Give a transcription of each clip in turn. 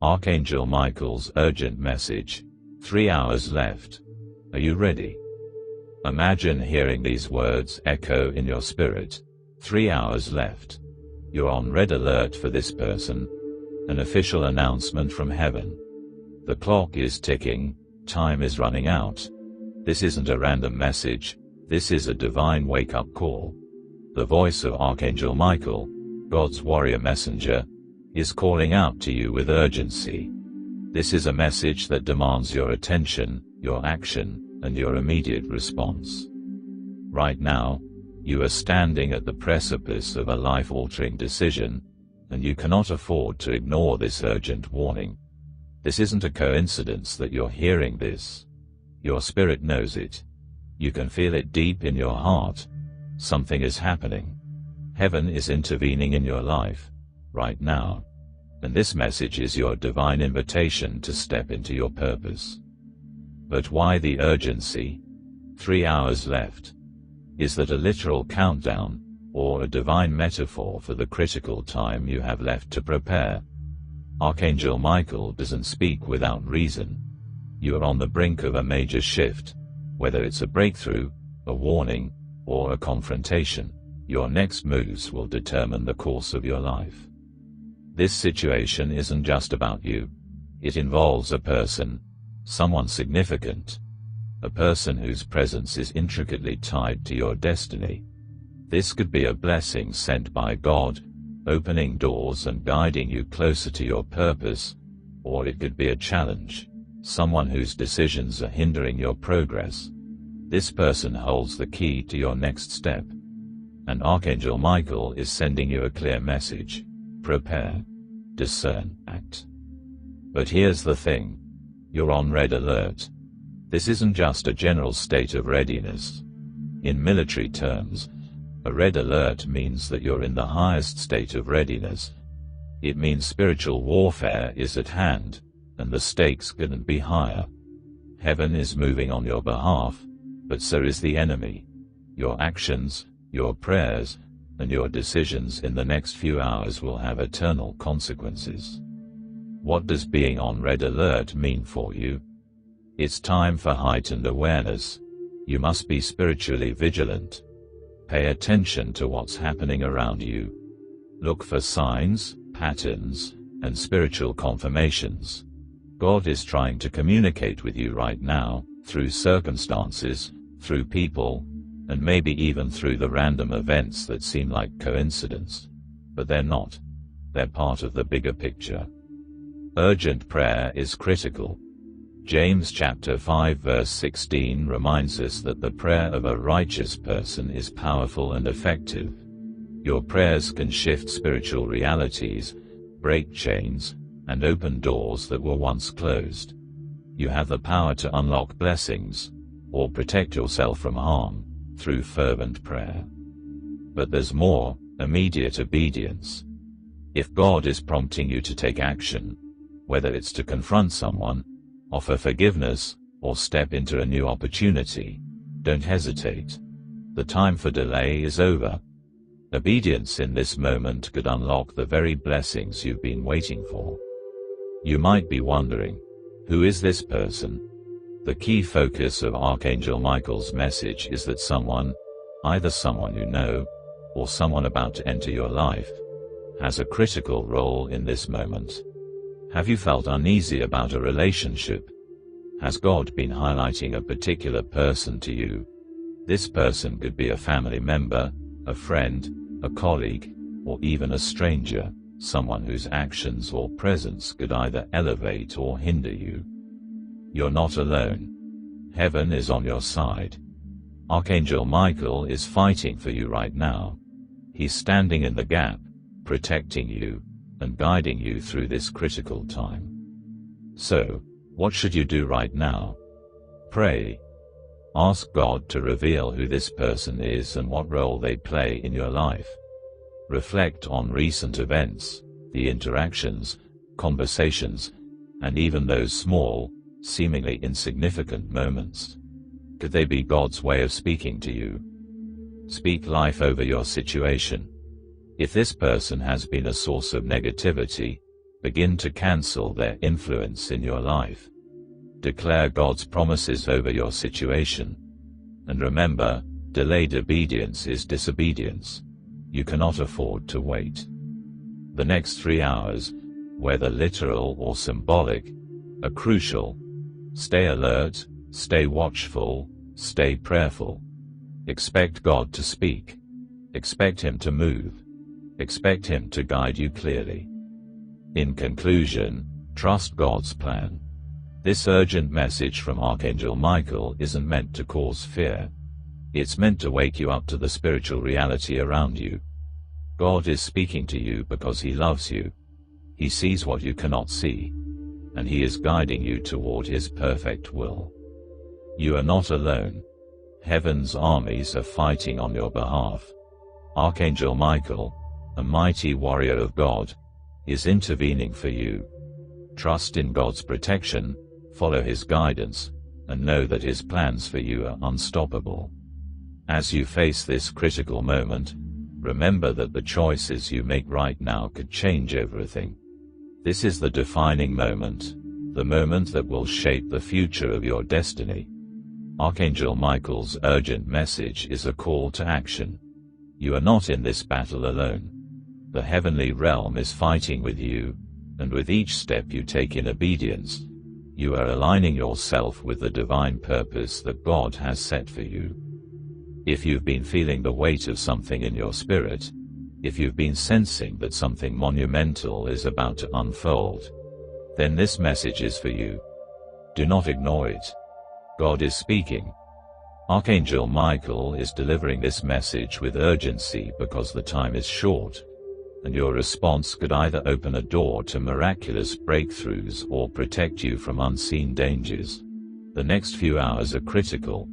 Archangel Michael's urgent message. 3 hours left. Are you ready? Imagine hearing these words echo in your spirit. 3 hours left. You're on red alert for this person. An official announcement from heaven. The clock is ticking, time is running out. This isn't a random message, this is a divine wake-up call. The voice of Archangel Michael, God's warrior messenger, is calling out to you with urgency. This is a message that demands your attention, your action, and your immediate response. Right now, you are standing at the precipice of a life-altering decision, and you cannot afford to ignore this urgent warning. This isn't a coincidence that you're hearing this. Your spirit knows it. You can feel it deep in your heart. Something is happening. Heaven is intervening in your life, right now. And this message is your divine invitation to step into your purpose. But why the urgency? 3 hours left. Is that a literal countdown, or a divine metaphor for the critical time you have left to prepare? Archangel Michael doesn't speak without reason. You are on the brink of a major shift, whether it's a breakthrough, a warning, or a confrontation. Your next moves will determine the course of your life. This situation isn't just about you. It involves a person, someone significant, a person whose presence is intricately tied to your destiny. This could be a blessing sent by God, opening doors and guiding you closer to your purpose, or it could be a challenge, someone whose decisions are hindering your progress. This person holds the key to your next step. And Archangel Michael is sending you a clear message. Prepare, discern, act. But here's the thing. You're on red alert. This isn't just a general state of readiness. In military terms, a red alert means that you're in the highest state of readiness. It means spiritual warfare is at hand, and the stakes couldn't be higher. Heaven is moving on your behalf, but so is the enemy. Your actions, your prayers, and your decisions in the next few hours will have eternal consequences. What does being on red alert mean for you? It's time for heightened awareness. You must be spiritually vigilant. Pay attention to what's happening around you. Look for signs, patterns, and spiritual confirmations. God is trying to communicate with you right now, through circumstances, through people, and maybe even through the random events that seem like coincidence. But they're not. They're part of the bigger picture. Urgent prayer is critical. James chapter 5 verse 16 reminds us that the prayer of a righteous person is powerful and effective. Your prayers can shift spiritual realities, break chains, and open doors that were once closed. You have the power to unlock blessings, or protect yourself from harm, through fervent prayer. But there's more: immediate obedience. If God is prompting you to take action, whether it's to confront someone, offer forgiveness, or step into a new opportunity, don't hesitate. The time for delay is over. Obedience in this moment could unlock the very blessings you've been waiting for. You might be wondering, who is this person? The key focus of Archangel Michael's message is that someone, either someone you know, or someone about to enter your life, has a critical role in this moment. Have you felt uneasy about a relationship? Has God been highlighting a particular person to you? This person could be a family member, a friend, a colleague, or even a stranger, someone whose actions or presence could either elevate or hinder you. You're not alone. Heaven is on your side. Archangel Michael is fighting for you right now. He's standing in the gap, protecting you, and guiding you through this critical time. So, what should you do right now? Pray. Ask God to reveal who this person is and what role they play in your life. Reflect on recent events, the interactions, conversations, and even those small, seemingly insignificant moments. Could they be God's way of speaking to you? Speak life over your situation. If this person has been a source of negativity, Begin to cancel their influence in your life. Declare God's promises over your situation. And remember, delayed obedience is disobedience. You cannot afford to wait. The next 3 hours, whether literal or symbolic, are crucial. Stay alert, stay watchful, stay prayerful. Expect God to speak. Expect Him to move. Expect Him to guide you clearly. In conclusion, trust God's plan. This urgent message from Archangel Michael isn't meant to cause fear. It's meant to wake you up to the spiritual reality around you. God is speaking to you because He loves you. He sees what you cannot see, and He is guiding you toward His perfect will. You are not alone. Heaven's armies are fighting on your behalf. Archangel Michael, a mighty warrior of God, is intervening for you. Trust in God's protection, follow His guidance, and know that His plans for you are unstoppable. As you face this critical moment, remember that the choices you make right now could change everything. This is the defining moment, the moment that will shape the future of your destiny. Archangel Michael's urgent message is a call to action. You are not in this battle alone. The heavenly realm is fighting with you, and with each step you take in obedience, you are aligning yourself with the divine purpose that God has set for you. If you've been feeling the weight of something in your spirit, if you've been sensing that something monumental is about to unfold, then this message is for you. Do not ignore it. God is speaking. Archangel Michael is delivering this message with urgency because the time is short, and your response could either open a door to miraculous breakthroughs or protect you from unseen dangers. The next few hours are critical,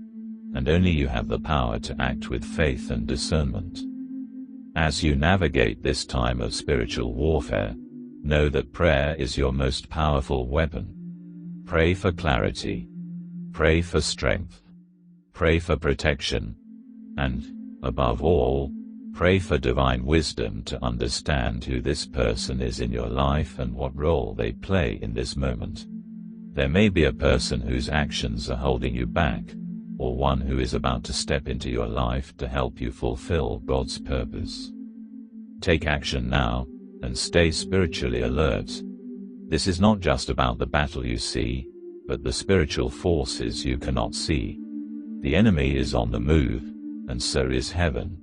and only you have the power to act with faith and discernment. As you navigate this time of spiritual warfare, know that prayer is your most powerful weapon. Pray for clarity. Pray for strength. Pray for protection. And, above all, pray for divine wisdom to understand who this person is in your life and what role they play in this moment. There may be a person whose actions are holding you back, or one who is about to step into your life to help you fulfill God's purpose. Take action now, and stay spiritually alert. This is not just about the battle you see, but the spiritual forces you cannot see. The enemy is on the move, and so is heaven.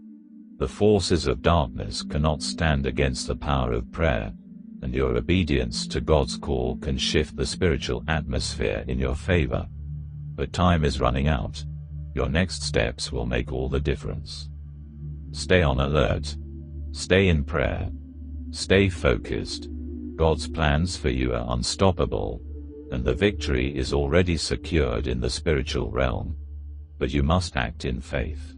The forces of darkness cannot stand against the power of prayer, and your obedience to God's call can shift the spiritual atmosphere in your favor. But time is running out. Your next steps will make all the difference. Stay on alert. Stay in prayer. Stay focused. God's plans for you are unstoppable, and the victory is already secured in the spiritual realm. But you must act in faith.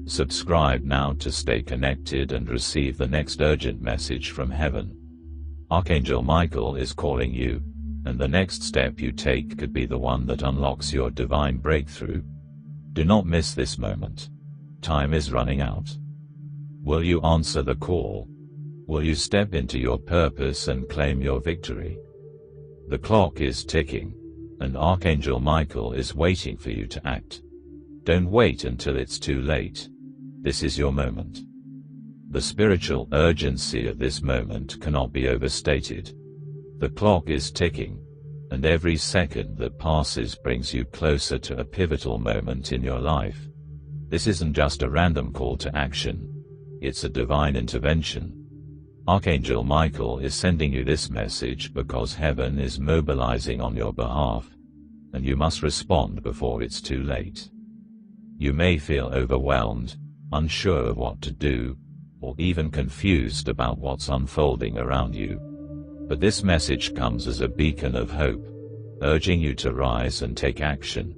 Subscribe now to stay connected and receive the next urgent message from heaven. Archangel Michael is calling you, and the next step you take could be the one that unlocks your divine breakthrough. Do not miss this moment. Time is running out. Will you answer the call? Will you step into your purpose and claim your victory? The clock is ticking, and Archangel Michael is waiting for you to act. Don't wait until it's too late. This is your moment. The spiritual urgency of this moment cannot be overstated. The clock is ticking, and every second that passes brings you closer to a pivotal moment in your life. This isn't just a random call to action. It's a divine intervention. Archangel Michael is sending you this message because heaven is mobilizing on your behalf, and you must respond before it's too late. You may feel overwhelmed, unsure of what to do, or even confused about what's unfolding around you. But this message comes as a beacon of hope, urging you to rise and take action.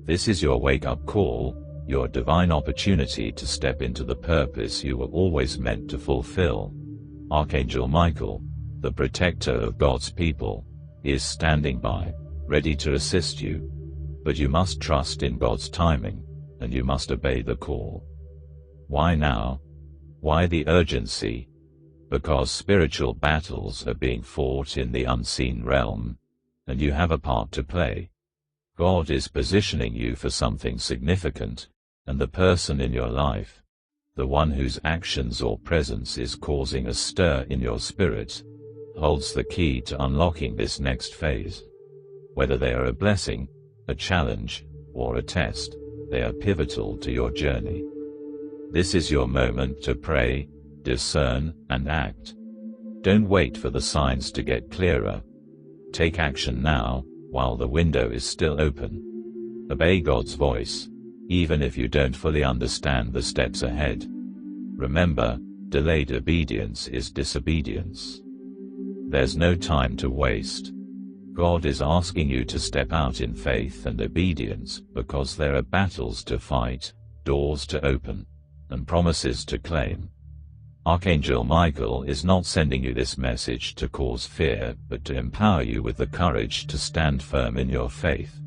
This is your wake-up call, your divine opportunity to step into the purpose you were always meant to fulfill. Archangel Michael, the protector of God's people, is standing by, ready to assist you. But you must trust in God's timing, and you must obey the call. Why now? Why the urgency? because spiritual battles are being fought in the unseen realm, and you have a part to play. God is positioning you for something significant, and the person in your life, the one whose actions or presence is causing a stir in your spirit, holds the key to unlocking this next phase. Whether they are a blessing, a challenge, or a test, they are pivotal to your journey. This is your moment to pray, discern, and act. Don't wait for the signs to get clearer. Take action now, while the window is still open. Obey God's voice, even if you don't fully understand the steps ahead. Remember, delayed obedience is disobedience. There's no time to waste. God is asking you to step out in faith and obedience because there are battles to fight, doors to open, and promises to claim. Archangel Michael is not sending you this message to cause fear, but to empower you with the courage to stand firm in your faith.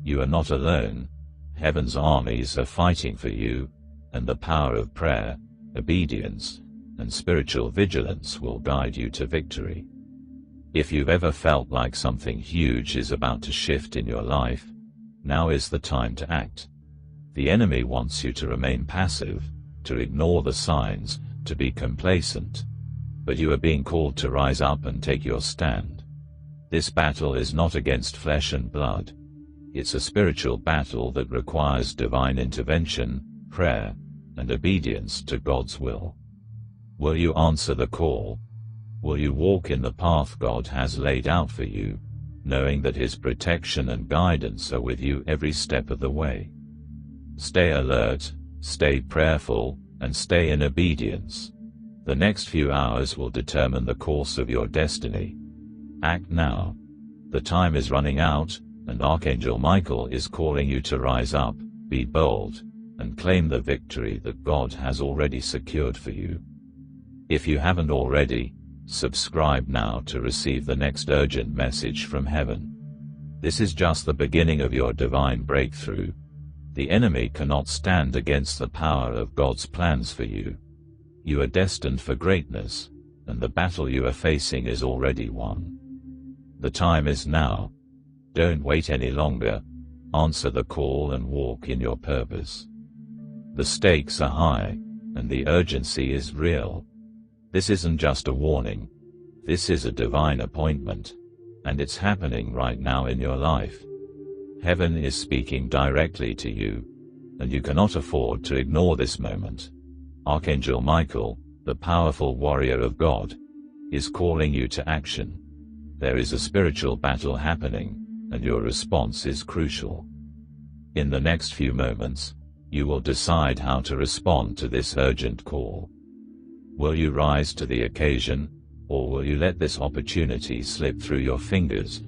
You are not alone. Heaven's armies are fighting for you, and the power of prayer, obedience, and spiritual vigilance will guide you to victory. If you've ever felt like something huge is about to shift in your life, now is the time to act. The enemy wants you to remain passive, to ignore the signs, to be complacent. But you are being called to rise up and take your stand. This battle is not against flesh and blood. It's a spiritual battle that requires divine intervention, prayer, and obedience to God's will. Will you answer the call? Will you walk in the path God has laid out for you, knowing that His protection and guidance are with you every step of the way? Stay alert, stay prayerful, and stay in obedience. The next few hours will determine the course of your destiny. Act now. The time is running out, and Archangel Michael is calling you to rise up, be bold, and claim the victory that God has already secured for you. If you haven't already, subscribe now to receive the next urgent message from heaven. This is just the beginning of your divine breakthrough. The enemy cannot stand against the power of God's plans for you. You are destined for greatness, and the battle you are facing is already won. The time is now. Don't wait any longer. Answer the call and walk in your purpose. The stakes are high, and the urgency is real. This isn't just a warning. This is a divine appointment, and it's happening right now in your life. Heaven is speaking directly to you, and you cannot afford to ignore this moment. Archangel Michael, the powerful warrior of God, is calling you to action. There is a spiritual battle happening, and your response is crucial. In the next few moments, you will decide how to respond to this urgent call. Will you rise to the occasion, or will you let this opportunity slip through your fingers?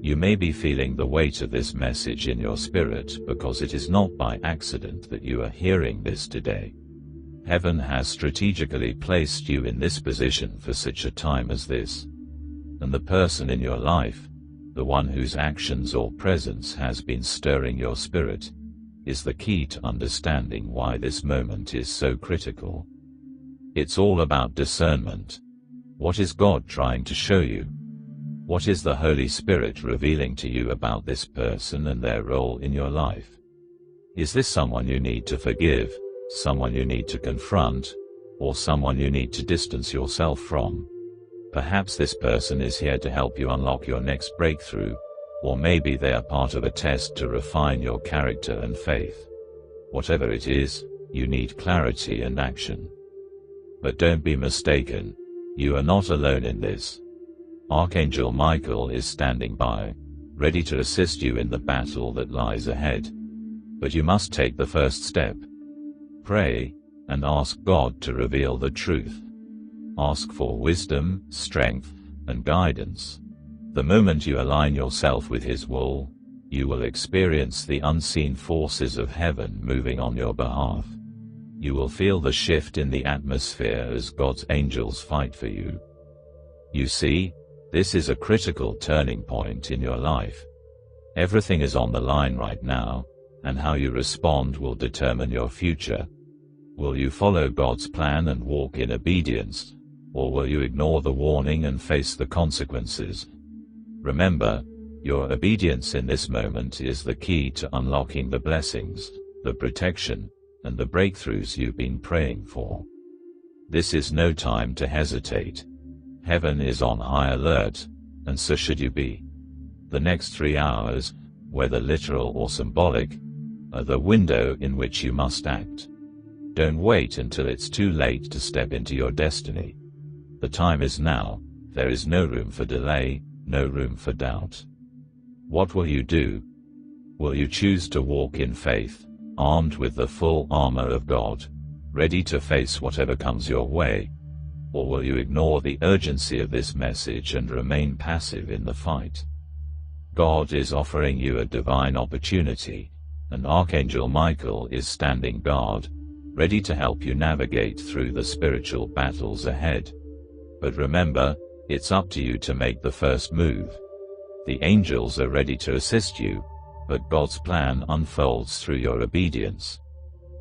You may be feeling the weight of this message in your spirit because it is not by accident that you are hearing this today. Heaven has strategically placed you in this position for such a time as this. And the person in your life, the one whose actions or presence has been stirring your spirit, is the key to understanding why this moment is so critical. It's all about discernment. What is God trying to show you? What is the Holy Spirit revealing to you about this person and their role in your life? Is this someone you need to forgive, someone you need to confront, or someone you need to distance yourself from? Perhaps this person is here to help you unlock your next breakthrough, or maybe they are part of a test to refine your character and faith. Whatever it is, you need clarity and action. But don't be mistaken, you are not alone in this. Archangel Michael is standing by, ready to assist you in the battle that lies ahead. But you must take the first step. Pray, and ask God to reveal the truth. Ask for wisdom, strength, and guidance. The moment you align yourself with His will, you will experience the unseen forces of heaven moving on your behalf. You will feel the shift in the atmosphere as God's angels fight for you. You see, this is a critical turning point in your life. Everything is on the line right now, and how you respond will determine your future. Will you follow God's plan and walk in obedience, Or will you ignore the warning and face the consequences? Remember, your obedience in this moment is the key to unlocking the blessings, the protection, and the breakthroughs you've been praying for. This is no time to hesitate. Heaven is on high alert, and so should you be. The next 3 hours, whether literal or symbolic, are the window in which you must act. Don't wait until it's too late to step into your destiny. The time is now. There is no room for delay, no room for doubt. What will you do? Will you choose to walk in faith, armed with the full armor of God, ready to face whatever comes your way? Or will you ignore the urgency of this message and remain passive in the fight? God is offering you a divine opportunity, and Archangel Michael is standing guard, ready to help you navigate through the spiritual battles ahead. But remember, it's up to you to make the first move. The angels are ready to assist you, but God's plan unfolds through your obedience.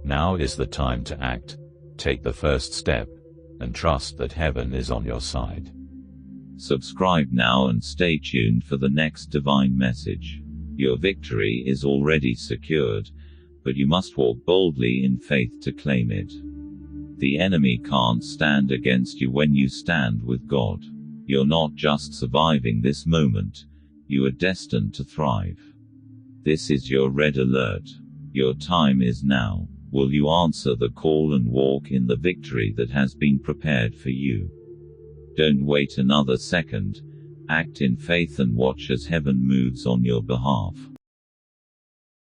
Now is the time to act, take the first step, and trust that heaven is on your side. Subscribe now and stay tuned for the next divine message. Your victory is already secured, but you must walk boldly in faith to claim it. The enemy can't stand against you when you stand with God. You're not just surviving this moment, you are destined to thrive. This is your red alert. Your time is now. Will you answer the call and walk in the victory that has been prepared for you? Don't wait another second. Act in faith and watch as heaven moves on your behalf.